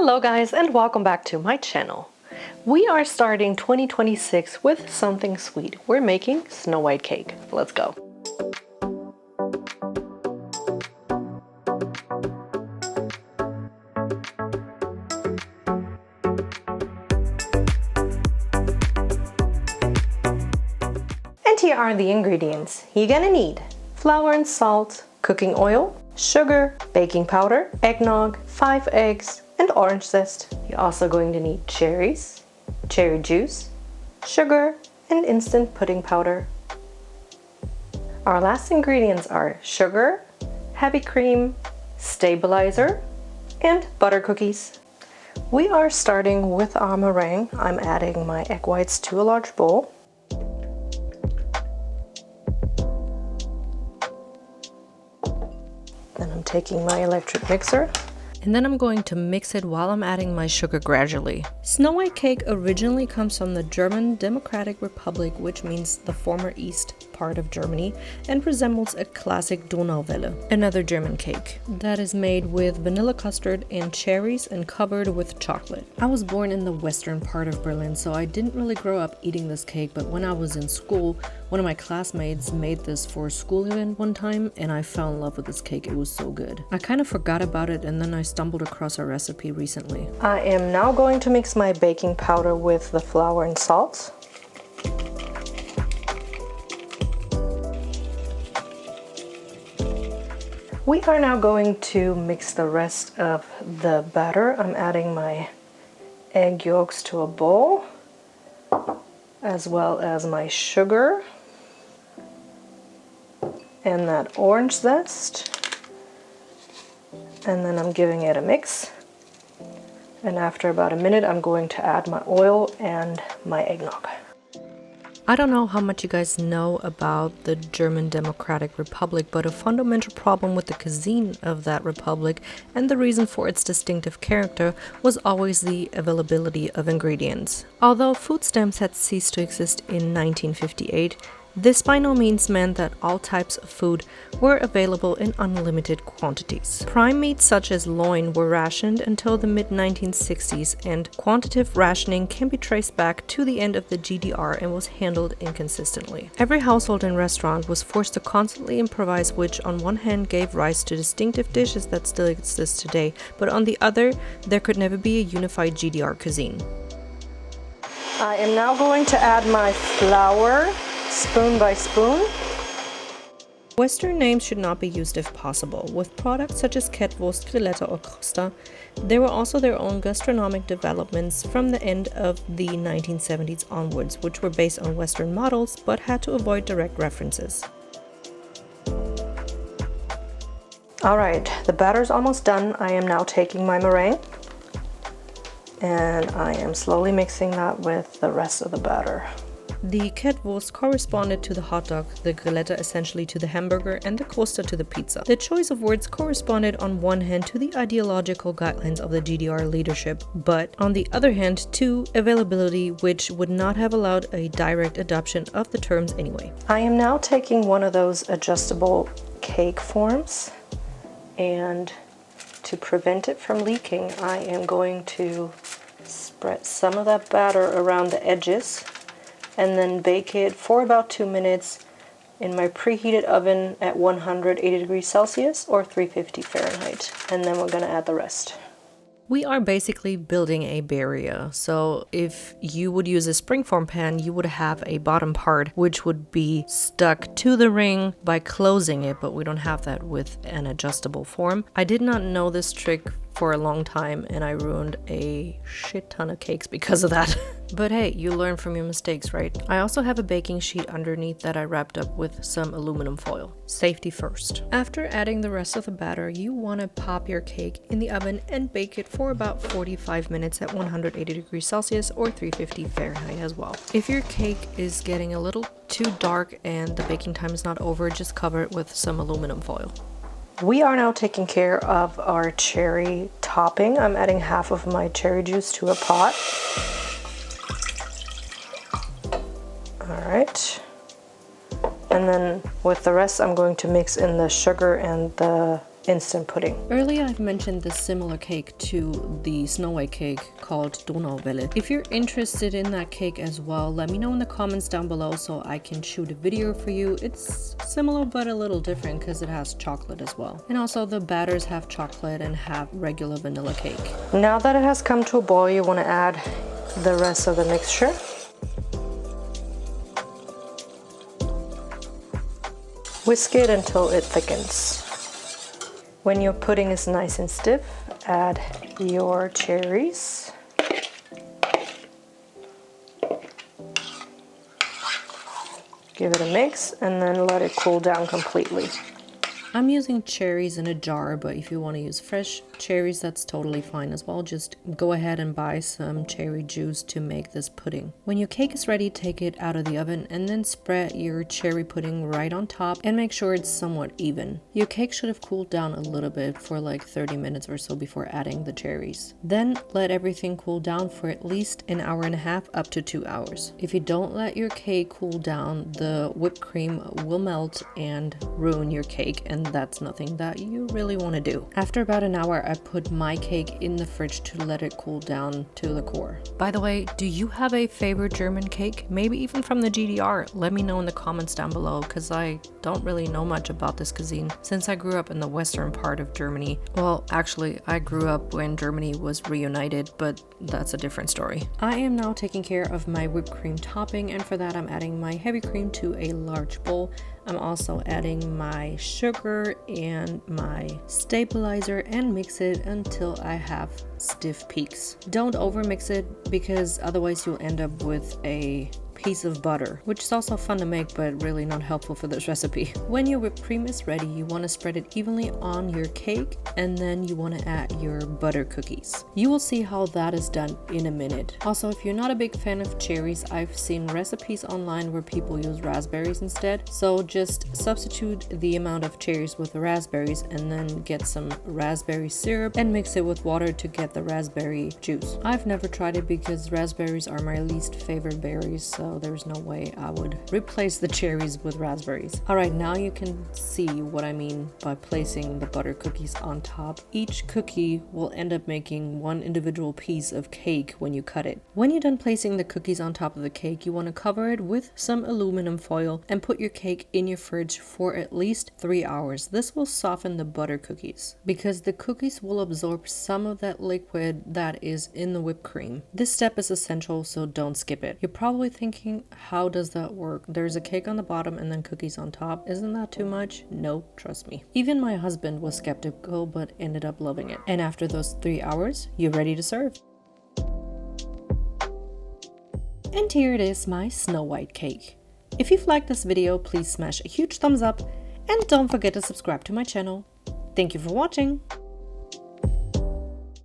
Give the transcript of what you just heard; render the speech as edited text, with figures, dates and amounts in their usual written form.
Hello guys, and welcome back to my channel. We are starting 2026 with something sweet. We're making Snow White cake. Let's go. And here are the ingredients. You're gonna need flour and salt, cooking oil, sugar, baking powder, eggnog, 5 eggs, and orange zest. You're also going to need cherries, cherry juice, sugar, and instant pudding powder. Our last ingredients are sugar, heavy cream, stabilizer, and butter cookies. We are starting with our meringue. I'm adding my egg whites to a large bowl. Then I'm taking my electric mixer. And then I'm going to mix it while I'm adding my sugar gradually. Snow White cake originally comes from the German Democratic Republic, which means the former East part of Germany, and resembles a classic Donauwelle, another German cake that is made with vanilla custard and cherries and covered with chocolate. I was born in the western part of Berlin, so I didn't really grow up eating this cake, but when I was in school, one of my classmates made this for a school event one time, and I fell in love with this cake. It was so good. I kind of forgot about it, and then I stumbled across a recipe recently. I am now going to mix my baking powder with the flour and salt. We are now going to mix the rest of the batter. I'm adding my egg yolks to a bowl, as well as my sugar and that orange zest. And then I'm giving it a mix. And after about a minute, I'm going to add my oil and my eggnog. I don't know how much you guys know about the German Democratic Republic, but a fundamental problem with the cuisine of that republic and the reason for its distinctive character was always the availability of ingredients. Although food stamps had ceased to exist in 1958, this by no means meant that all types of food were available in unlimited quantities. Prime meats such as loin were rationed until the mid-1960s, and quantitative rationing can be traced back to the end of the GDR and was handled inconsistently. Every household and restaurant was forced to constantly improvise, which on one hand gave rise to distinctive dishes that still exist today, but on the other, there could never be a unified GDR cuisine. I am now going to add my flour, spoon by spoon. Western names should not be used if possible. With products such as Kettwurst, Grilletta, or Krusta, there were also their own gastronomic developments from the end of the 1970s onwards, which were based on Western models but had to avoid direct references. Alright, the batter's almost done. I am now taking my meringue and I am slowly mixing that with the rest of the batter. The Kettwurst corresponded to the hot dog, the Grilletta essentially to the hamburger, and the Krusta to the pizza. The choice of words corresponded on one hand to the ideological guidelines of the GDR leadership, but on the other hand to availability, which would not have allowed a direct adoption of the terms anyway. I am now taking one of those adjustable cake forms, and to prevent it from leaking, I am going to spread some of that batter around the edges and then bake it for about 2 minutes in my preheated oven at 180 degrees Celsius or 350 Fahrenheit. And then we're gonna add the rest. We are basically building a barrier. So if you would use a springform pan, you would have a bottom part which would be stuck to the ring by closing it, but we don't have that with an adjustable form. I did not know this trick for a long time, and I ruined a shit ton of cakes because of that. But hey, you learn from your mistakes, right? I also have a baking sheet underneath that I wrapped up with some aluminum foil. Safety first. After adding the rest of the batter, you want to pop your cake in the oven and bake it for about 45 minutes at 180 degrees Celsius or 350 Fahrenheit as well. If your cake is getting a little too dark and the baking time is not over, just cover it with some aluminum foil. We are now taking care of our cherry topping. I'm adding half of my cherry juice to a pot. Alright. And then with the rest, I'm going to mix in the sugar and the instant pudding. Earlier I've mentioned this similar cake to the Snow White cake called Donauwelle. If you're interested in that cake as well, let me know in the comments down below so I can shoot a video for you. It's similar but a little different because it has chocolate as well. And also the batters have chocolate and have regular vanilla cake. Now that it has come to a boil, you want to add the rest of the mixture. Whisk it until it thickens. When your pudding is nice and stiff, add your cherries. Give it a mix and then let it cool down completely. I'm using cherries in a jar, but if you want to use fresh cherries, that's totally fine as well. Just go ahead and buy some cherry juice to make this pudding. When your cake is ready, take it out of the oven and then spread your cherry pudding right on top and make sure it's somewhat even. Your cake should have cooled down a little bit for like 30 minutes or so before adding the cherries. Then let everything cool down for at least an hour and a half up to 2 hours. If you don't let your cake cool down, the whipped cream will melt and ruin your cake, and that's nothing that you really want to do. After about an hour, I put my cake in the fridge to let it cool down to the core. By the way, do you have a favorite German cake? Maybe even from the GDR? Let me know in the comments down below, because I don't really know much about this cuisine since I grew up in the western part of Germany. Well, actually, I grew up when Germany was reunited, but that's a different story. I am now taking care of my whipped cream topping, and for that I'm adding my heavy cream to a large bowl. I'm also adding my sugar and my stabilizer and mix it until I have stiff peaks. Don't overmix it because otherwise you'll end up with a piece of butter, which is also fun to make but really not helpful for this recipe. When your whipped cream is ready, you want to spread it evenly on your cake and then you want to add your butter cookies. You will see how that is done in a minute. Also, if you're not a big fan of cherries, I've seen recipes online where people use raspberries instead. So just substitute the amount of cherries with the raspberries and then get some raspberry syrup and mix it with water to get the raspberry juice. I've never tried it because raspberries are my least favorite berries, so there's no way I would replace the cherries with raspberries. Alright, now you can see what I mean by placing the butter cookies on top. Each cookie will end up making one individual piece of cake when you cut it. When you're done placing the cookies on top of the cake, you want to cover it with some aluminum foil and put your cake in your fridge for at least 3 hours. This will soften the butter cookies because the cookies will absorb some of that liquid that is in the whipped cream. This step is essential, so don't skip it. You're probably thinking, how does that work? There's a cake on the bottom and then cookies on top. Isn't that too much? No, trust me. Even my husband was skeptical but ended up loving it. And after those 3 hours, you're ready to serve. And here it is, my Snow White cake. If you've liked this video, please smash a huge thumbs up and don't forget to subscribe to my channel. Thank you for watching.